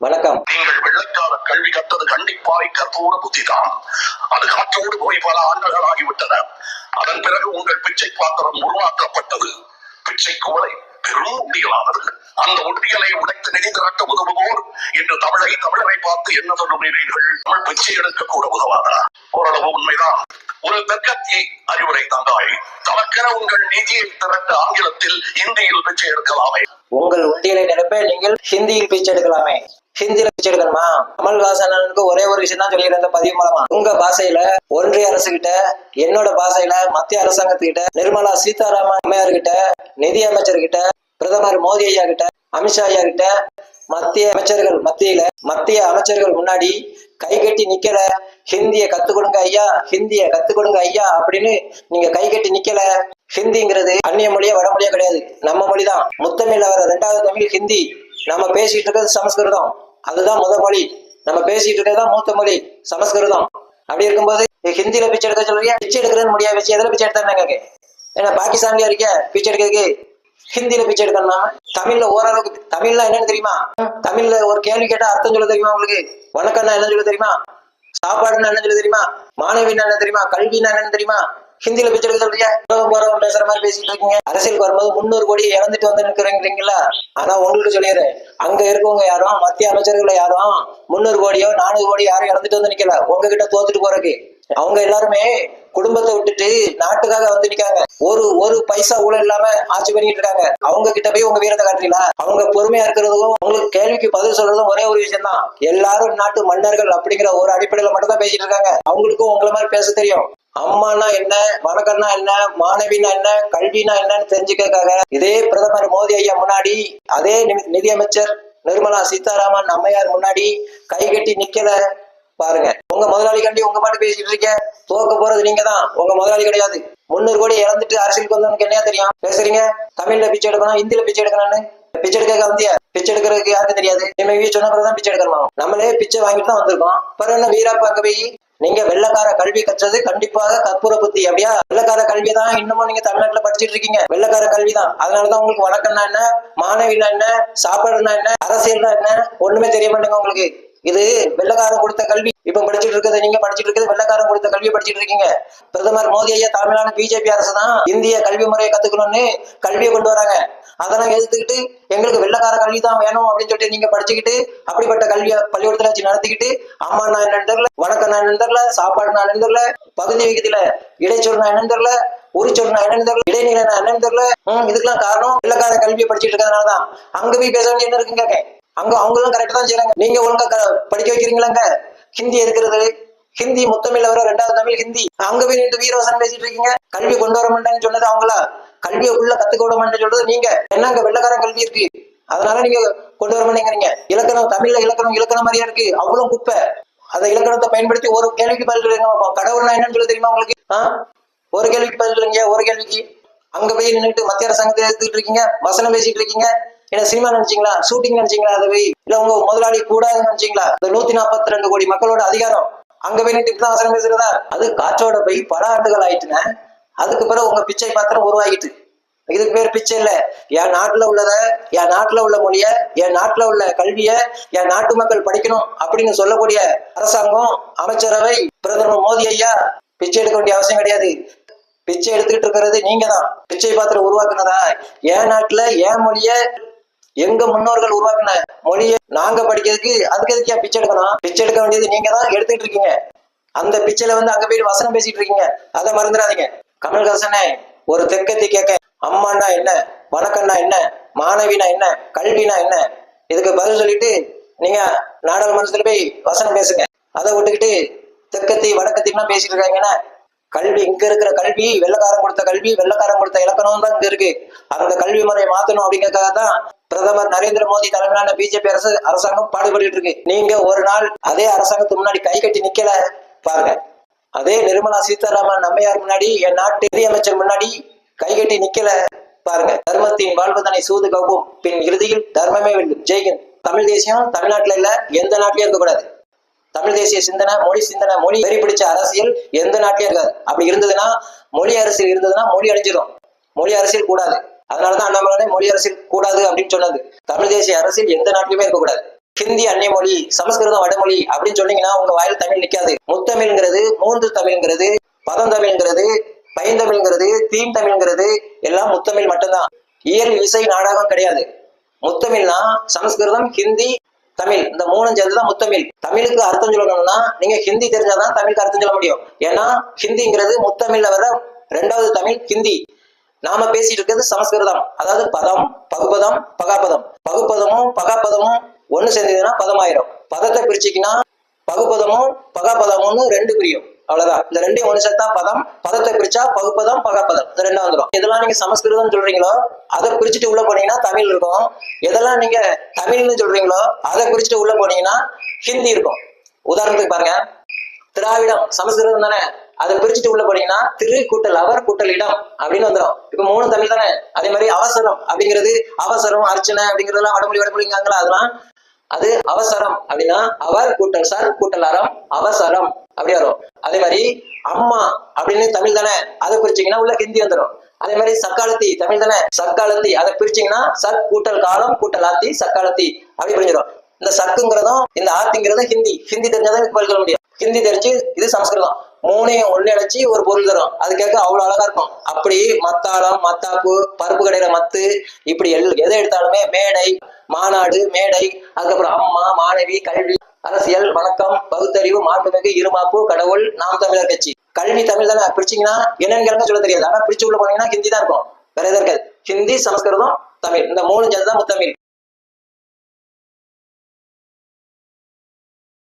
வணக்கம். நீங்கள் வெள்ளைக்கார கல்வி கற்றது கண்டிப்பாய் கற்போட புத்திதான். அது காற்றோடு போய் பல ஆண்டுகள் ஆகிவிட்டன. அதன் பிறகு உங்கள் பிச்சை பாத்திரம் உருவாக்கப்பட்டது. பிச்சை குவளை பெரும் உண்டியலானது. அந்த உண்டியலை உடைத்து நிதி திரட்ட உதவுவோர் இன்று தமிழரை பார்த்து என்ன சொல்லுகிறீர்கள்? தமிழ் பிச்சை எடுக்க கூட உதவாதா? ஓரளவு உண்மைதான். ஒரு தெற்கத்தி அறிவுரை தந்தாய். தமக்கென உங்கள் நிதியை திரட்ட ஆங்கிலத்தில் இந்தியில் பிச்சை எடுக்கலாமே. உங்கள் உண்டியலை நிரப்ப நீங்கள் ஹிந்தியில் பிச்சை எடுக்கலாமே. ஹிந்தியில பிச்சை எடுக்கணுமா? கமல்ஹாசனுக்கு ஒரே ஒரு விஷயம் தான் சொல்லிடுற இந்த பதிவு மூலமா. உங்க பாஷையில ஒன்றிய அரசு கிட்ட, என்னோட பாஷையில மத்திய அரசாங்கத்துக்கிட்ட, நிர்மலா சீதாராமன் அம்மையார் கிட்ட, நிதி அமைச்சர் கிட்ட, பிரதமர் மோடி ஐயா கிட்ட, அமித்ஷா ஐயா கிட்ட, மத்திய அமைச்சர்கள் முன்னாடி கை கட்டி நிக்கல. ஹிந்திய கத்து கொடுங்க ஐயா, ஹிந்திய கத்து கொடுங்க ஐயா அப்படின்னு நீங்க கை கட்டி நிக்கல. ஹிந்திங்கிறது அந்நிய மொழியா வடமொழியா கிடையாது, நம்ம மொழிதான். முத்தமிழ்ல வர 2வது தமிழ் ஹிந்தி. நம்ம பேசிட்டு இருக்கிறது சமஸ்கிருதம், அதுதான் முத மொழி. நம்ம பேசிட்டு இருக்கிறது மூத்த மொழி சமஸ்கிருதம். அப்படி இருக்கும்போது ஹிந்தியில பிச்சை எடுக்க சொல்றியா? பிச்சை எடுக்கிறேன்னு முடியாது வச்சு எதுல பிச்சை எடுத்தாங்க? ஏன்னா பாகிஸ்தான்லயா இருக்க பிச்சை எடுக்கிறதுக்கு? ஹிந்தியில பிச்சை எடுக்கணும். தமிழ்ல ஓரளவுக்கு, தமிழ்ல என்னன்னு தெரியுமா? தமிழ்ல ஒரு கேள்வி கேட்டா அர்த்தம் சொல்ல தெரியுமா உங்களுக்கு? வணக்கம்னா என்ன சொல்ல தெரியுமா? சாப்பாடுன்னா என்ன சொல்ல தெரியுமா? மாணவின்னா என்ன தெரியுமா? கல்வின்னா என்னன்னு தெரியுமா? ஹிந்தியில பிச்சை எடுக்க சொல்றியா? பேசுற மாதிரி பேசிட்டு இருக்கீங்க. அரசியலுக்கு வரும்போது 300 கோடி இழந்துட்டு வந்து நிக்கிறீங்களா? ஆனா உங்களுக்கு சொல்லிடுறேன், அங்க இருக்கவங்க யாரும், மத்திய அமைச்சர்கள் யாரும் 300 கோடியோ 400 கோடியோ யாரும் இழந்துட்டு வந்து நிக்கல உங்ககிட்ட தோத்துட்டு போறதுக்கு. அவங்க எல்லாருமே குடும்பத்தை விட்டுட்டு நாட்டுக்காக வந்து நிக்காங்க. ஒரு பைசா ஊழல் இல்லாம ஆட்சி பண்ணிட்டு இருக்காங்க. அவங்க கிட்ட போய் உங்க வீரத்தை காட்டுறீங்களா? அவங்க பொறுமையா இருக்கிறதும் உங்களுக்கு கேள்விக்கு பதில் சொல்றதும் ஒரே ஒரு விஷயம் தான். எல்லாரும் நாட்டு மன்னர்கள் அப்படிங்கிற ஒரு அடிப்படையில மட்டும் தான் பேசிட்டு இருக்காங்க. அவங்களுக்கும் உங்களை மாதிரி பேச தெரியும். அம்மானா என்ன, வணக்கம்னா என்ன, மாணவினா என்ன, கல்வினா என்னன்னு தெரிஞ்சுக்கிறதுக்காக இதே பிரதமர் மோடி ஐயா முன்னாடி, அதே நிதி அமைச்சர் நிர்மலா சீதாராமன் அம்மையார் முன்னாடி கை கட்டி நிக்கல. பாருங்க, உங்க முதலாளி கண்டி உங்க பாட்டு பேசிட்டு இருக்க. தோக்க போறது நீங்க தான், உங்க முதலாளி கிடையாது. 300 கோடி இழந்துட்டு அரசியலுக்கு வந்தவனுக்கு என்ன தெரியும் பேசுறீங்க? தமிழ்ல பிச்சை எடுக்கணும், ஹிந்தியில பிச்சை எடுக்கணும்னு. பிச்சை எடுக்க வந்தியா? பிச்சை எடுக்கிறதுக்கு யாருக்கு தெரியாது? நம்ம சொன்ன பிறகுதான் பிச்சை எடுக்கணும். நம்மளே பிச்சை வாங்கிட்டு தான் வந்திருக்கோம். பிறகு என்ன வீராப்பா அங்க போய் நீங்க வெள்ளக்கார கல்வி கற்றது கண்டிப்பாக கற்பூர புத்தி. அப்படியா? வெள்ளக்கார கல்வி தான் இன்னமும் நீங்க தமிழ்நாட்டுல படிச்சுட்டு இருக்கீங்க. வெள்ளக்கார கல்வி தான். அதனாலதான் உங்களுக்கு வணக்கம்னா என்ன, மாணவினா என்ன, சாப்பாடுனா என்ன, அரசியல்னா என்ன ஒண்ணுமே தெரிய மாட்டேங்க உங்களுக்கு. இது வெள்ளக்காரன் கொடுத்த கல்வி. இப்ப படிச்சுட்டு இருக்கிறது, நீங்க படிச்சுட்டு இருக்கிறது வெள்ளக்காரன் கொடுத்த கல்வியை படிச்சுட்டு இருக்கீங்க. பிரதமர் மோடி ஐயா தலைமையிலான பிஜேபி அரசு தான் இந்திய கல்வி முறையை கத்துக்கணும்னு கல்வியை கொண்டு வராங்க. அதெல்லாம் எதிர்த்துக்கிட்டு எங்களுக்கு வெள்ளக்கார கல்வி தான் வேணும் அப்படின்னு சொல்லிட்டு நீங்க படிச்சுக்கிட்டு அப்படிப்பட்ட கல்வியை பள்ளிக்கூடத்துல வச்சு நடத்திக்கிட்டு, அம்மா நான் என்னன்னு தெரியல, வணக்கம் நான் என்னன்னு தெரியல, சாப்பாடு நான் என்னன்னு தெரியல, பகுதி விகிதத்துல இடைச்சொல் நான் என்னன்னு தெரியல, உரிச்சொல் நான் என்னன்னு தெரியல, இடைநிலை நான் என்னன்னு தெரியல. இதுக்கெல்லாம் காரணம் வெள்ளக்கார கல்வியை படிச்சுட்டு இருக்கிறதுனாலதான். அங்க போய் பேச வேண்டிய என்ன இருக்குங்க? அங்க அவங்களும் கரெக்டா தான் செய்யறாங்க. நீங்க ஒழுங்கா படிக்க வைக்கிறீங்களாங்க? ஹிந்தி இருக்கிறது, ஹிந்தி முத்தமிழ்ல வர 2வது தமிழ் ஹிந்தி. அங்க போய் நின்று வீரவசனம் பேசிட்டு இருக்கீங்க. கல்வி கொண்டு வர மாட்டேன்னு சொன்னது அவங்களா? கல்வியை உள்ள கத்துக்க விட மாட்டேன்னு சொல்றது நீங்க. என்ன அங்க வெள்ளக்காரன் கல்வி இருக்கு, அதனால நீங்க கொண்டு வர மாட்டேங்கிறீங்க. இலக்கணம் தமிழ்ல இலக்கணம் மாதிரியா இருக்கு, அவ்வளவு குப்பை. அந்த இலக்கணத்தை பயன்படுத்தி ஒரு கேள்விக்கு பதில் சொல்லுங்க. கடவுள்னா என்னன்னு சொல்ல தெரியுமா உங்களுக்கு? ஒரு கேள்விக்கு பதில் சொல்லுங்க. ஒரு கேள்விக்கு அங்க போய் நின்றுட்டு மத்திய அரசாங்கத்தை எடுத்துக்கிட்டு இருக்கீங்க, வசனம் பேசிட்டு இருக்கீங்க. என்ன சினிமா நினைச்சீங்களா? ஷூட்டிங் நினைச்சீங்களா? அதை போய் இல்ல உங்க முதலாளி கூடாதுன்னு நினைச்சீங்களா? இந்த 142 கோடி மக்களோட அதிகாரம் அங்க போய் நின்று தான் வசனம் பேசுறதா? அது காற்றோட போய் பல ஆண்டுகள் ஆயிட்டுங்க. அதுக்கு பிறகு உங்க பிச்சை பாத்திரம் உருவாகிட்டு. இதுக்கு பேர் பிச்சை இல்ல. என் நாட்டுல உள்ளத, என் நாட்டுல உள்ள மொழிய, என் நாட்டுல உள்ள கல்விய என் நாட்டு மக்கள் படிக்கணும் அப்படின்னு சொல்லக்கூடிய அரசாங்கம், அமைச்சரவை, பிரதமர் மோடி ஐயா பிச்சை எடுக்க வேண்டிய அவசியம் கிடையாது. பிச்சை எடுத்துக்கிட்டு இருக்கிறது நீங்க தான். பிச்சை பாத்திரம் உருவாக்குனதா? என் நாட்டுல என் மொழிய, எங்க முன்னோர்கள் உருவாக்குன மொழியை நாங்க படிக்கிறதுக்கு அதுக்கு எதுக்கா பிச்சை எடுக்கணும்? பிச்சை எடுக்க வேண்டியது நீங்க தான் எடுத்துட்டு இருக்கீங்க. அந்த பிச்சையில வந்து அங்க போய் வசனம் பேசிட்டு இருக்கீங்க. அதை மறந்துடாதீங்க. கமல்ஹாசனே, ஒரு தெற்கத்தி கேட்க, அம்மானா என்ன, வணக்கம்னா என்ன, மாணவினா என்ன, கல்வினா என்ன, இதுக்கு பதில் சொல்லிட்டு நீங்க நாடாளுமன்றத்துல போய் வசனம் பேசுங்க. அதை விட்டுக்கிட்டு தெற்கத்தி வடக்கத்திலாம் பேசிட்டு இருக்காங்கன்னா, கல்வி இங்க இருக்கிற கல்வி வெள்ளக்காரன் கொடுத்த கல்வி, வெள்ளக்காரன் கொடுத்த இலக்கணம் தான் இங்க இருக்கு. அந்த கல்வி முறையை மாத்தணும் அப்படிங்கறதுக்காக தான் பிரதமர் நரேந்திர மோடி தலைமையிலான பிஜேபி அரசாங்கம் பாடுபட்டு இருக்கு. நீங்க ஒரு நாள் அதே அரசாங்கத்துக்கு முன்னாடி கை கட்டி நிக்கல. பாருங்க, அதே நிர்மலா சீதாராமன் அம்மையார் முன்னாடி, என் நாட்டு நிதி அமைச்சர் முன்னாடி கை கட்டி நிக்கல. பாருங்க, தர்மத்தின் வாழ்வதனை சூது கவ்வும், பின் இறுதியில் தர்மமே வெல்லும். ஜெய்ஹிந்த். தமிழ் தேசியம் தமிழ்நாட்டுல இல்ல, எந்த நாட்டிலயும் இருக்கக்கூடாது. தமிழ் தேசிய சிந்தனை, மொழி வெறி பிடிச்ச அரசியல் எந்த நாட்டிலயும் இருக்காது. அப்படி இருந்ததுன்னா, மொழி அரசியல் இருந்ததுன்னா மொழி அழிஞ்சிடும். மொழி அரசியல் கூடாது. அதனாலதான் அண்ணாமலை மொழி அரசியல் கூடாது அப்படின்னு சொன்னது. தமிழ் தேசிய அரசியல் எந்த நாட்டிலுமே இருக்கக்கூடாது. ஹிந்தி அந்நிய மொழி, சமஸ்கிருதம் வடமொழி அப்படின்னு சொன்னீங்கன்னா உங்க வாயில தமிழ் நிக்காது. முத்தமிழ்ங்கிறது, மூன்று தமிழ்ங்கிறது, பதந்தமிழ்ங்கிறது, பைந்தமிழ்ங்கிறது, தீம் தமிழ்ங்கிறது எல்லாம் முத்தமிழ் மட்டும்தான். இயல், இசை, நாடகம் கிடையாது. முத்தமிழ்னா சமஸ்கிருதம், ஹிந்தி, தமிழ், இந்த மூணும் சேர்ந்துதான் முத்தமிழ். தமிழுக்கு அர்த்தம் சொல்லணும்னா நீங்க ஹிந்தி தெரிஞ்சாதான் தமிழுக்கு அர்த்தம் சொல்ல முடியும். ஏன்னா ஹிந்திங்கிறது முத்தமிழ்ல வர ரெண்டாவது தமிழ் ஹிந்தி. நாம பேசிட்டு இருக்கிறது சமஸ்கிருதம். அதாவது பதம், பகுபதம், பகாபதம். பகுப்பதமும் பகாபதமும் ஒண்ணு சேர்ந்ததுன்னா பதமாயிரும். பதத்தை பிரிச்சுக்கினா பகுபதமும் பகாபதமும்னு ரெண்டு பிரியும். அவ்வளவுதான். இந்த ரெண்டையும் ஒண்ணு சேர்த்தா பதம், பதத்தை பிரிச்சா பகுப்பதம், பகாபதம், இந்த ரெண்டா வந்துடும். எதெல்லாம் நீங்க சமஸ்கிருதம் சொல்றீங்களோ அதை பிரிச்சுட்டு உள்ள போனீங்கன்னா தமிழ் இருக்கும். எதெல்லாம் நீங்க தமிழ்னு சொல்றீங்களோ அதை பிரிச்சுட்டு உள்ள போனீங்கன்னா ஹிந்தி இருக்கும். உதாரணத்துக்கு பாருங்க, திராவிடம் சமஸ்கிருதம் தானே, அதை பிரிச்சுட்டு உள்ள போனீங்கன்னா திரு கூட்டல் அவர் கூட்டல் இடம் அப்படின்னு வந்துடும். இப்ப மூணு தமிழ் தானே. அதே மாதிரி அவசரம் அப்படிங்கிறது, அவசரம், அர்ச்சனை அப்படிங்கிறதுலாம் வடமொழிங்காங்களா, அதெல்லாம் அது அவசரம் அப்படின்னா அவர் கூட்டல் சார் கூட்டல் அறம், அவசரம் அப்படி வரும். அதே மாதிரி அம்மா அப்படின்னு தமிழ் தானே, அதை பிரிச்சீங்கன்னா உள்ள ஹிந்தி வந்துடும். அதே மாதிரி சக்காலத்தி தமிழ் தானே, சக்காலத்தி அதை பிரிச்சீங்கன்னா சக் கூட்டல் காலம் கூட்டல் ஆத்தி, சக்காலத்தி அப்படி பிரிஞ்சிடும். இந்த சக்குங்கிறதும் இந்த ஆத்திங்கிறதும் ஹிந்தி. ஹிந்தி தெரிஞ்சாதான் இதுக்கு பதில் சொல்ல முடியும். ஹிந்தி தெரிஞ்சு இது சமஸ்கிருதம். மூணையும் ஒண்ணு அடைச்சி ஒரு பொருள் தரும். அது கேட்க அவ்வளவு அழகா இருக்கும். அப்படி மத்தாளம், மத்தாப்பு, பருப்பு கடையிற மத்து, இப்படி எதை எடுத்தாலுமே மேடை, மாநாடு, மேடை, அதுக்கப்புறம் அம்மா, மாணவி, கல்வி, அரசியல், வணக்கம், பகுத்தறிவு, மாண்புமிகு, இருமாப்பு, கடவுள், நாம் தமிழர் கட்சி. கல்வி தமிழ் தானே, பிரிச்சிங்கன்னா என்னன்னு சொல்ல தெரியாது. ஆனா பிரிச்சு உள்ள போனீங்கன்னா ஹிந்தி தான் இருக்கும், வேற எதுவும் இருக்காது. ஹிந்தி, சமஸ்கிருதம், தமிழ், இந்த மூணு சேர்ந்துதான் முத்தமிழ்.